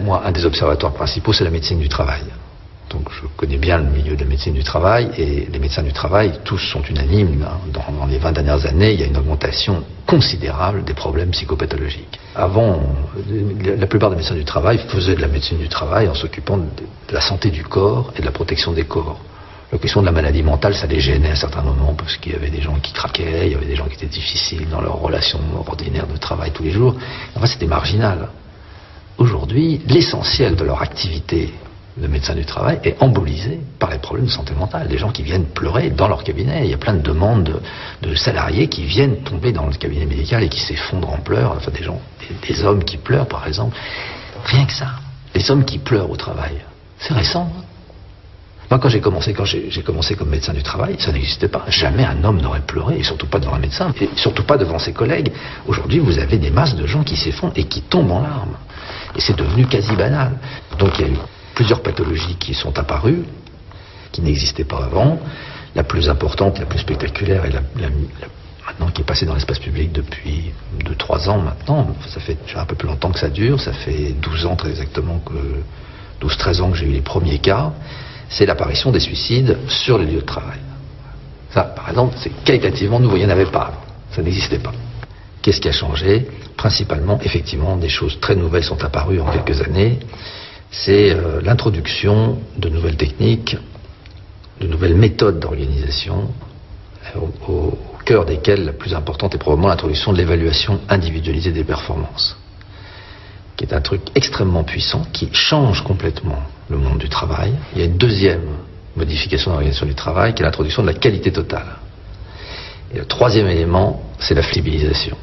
moi, un des observatoires principaux, c'est la médecine du travail. Donc je connais bien le milieu de la médecine du travail, et les médecins du travail, tous sont unanimes. Dans les 20 dernières années, il y a une augmentation considérable des problèmes psychopathologiques. Avant, la plupart des médecins du travail faisaient de la médecine du travail en s'occupant de la santé du corps et de la protection des corps. La question de la maladie mentale, ça les gênait à certains moments, parce qu'il y avait des gens qui craquaient, il y avait des gens qui étaient difficiles dans leurs relations ordinaires de travail tous les jours. Enfin, c'était marginal. Aujourd'hui, l'essentiel de leur activité de médecin du travail est embolisé par les problèmes de santé mentale. Des gens qui viennent pleurer dans leur cabinet. Il y a plein de demandes de salariés qui viennent tomber dans le cabinet médical et qui s'effondrent en pleurs. Enfin, des hommes qui pleurent, par exemple. Rien que ça. Les hommes qui pleurent au travail. C'est récent, hein. Moi, quand j'ai commencé comme médecin du travail, ça n'existait pas. Jamais un homme n'aurait pleuré, et surtout pas devant un médecin, et surtout pas devant ses collègues. Aujourd'hui, vous avez des masses de gens qui s'effondrent et qui tombent en larmes. Et c'est devenu quasi banal. Donc il y a eu plusieurs pathologies qui sont apparues, qui n'existaient pas avant. La plus importante, la plus spectaculaire, et maintenant qui est passée dans l'espace public depuis 2-3 ans maintenant. Ça fait un peu plus longtemps que ça dure. Ça fait 12 ans très exactement, 12-13 ans que j'ai eu les premiers cas. C'est l'apparition des suicides sur les lieux de travail. Ça, par exemple, c'est qualitativement nouveau. Il n'y en avait pas avant. Ça n'existait pas. Qu'est-ce qui a changé? Principalement, effectivement, des choses très nouvelles sont apparues en quelques années. C'est l'introduction de nouvelles techniques, de nouvelles méthodes d'organisation, au cœur desquelles la plus importante est probablement l'introduction de l'évaluation individualisée des performances, qui est un truc extrêmement puissant, qui change complètement le monde du travail. Il y a une deuxième modification de l'organisation du travail, qui est l'introduction de la qualité totale. Et le troisième élément, c'est la flexibilisation.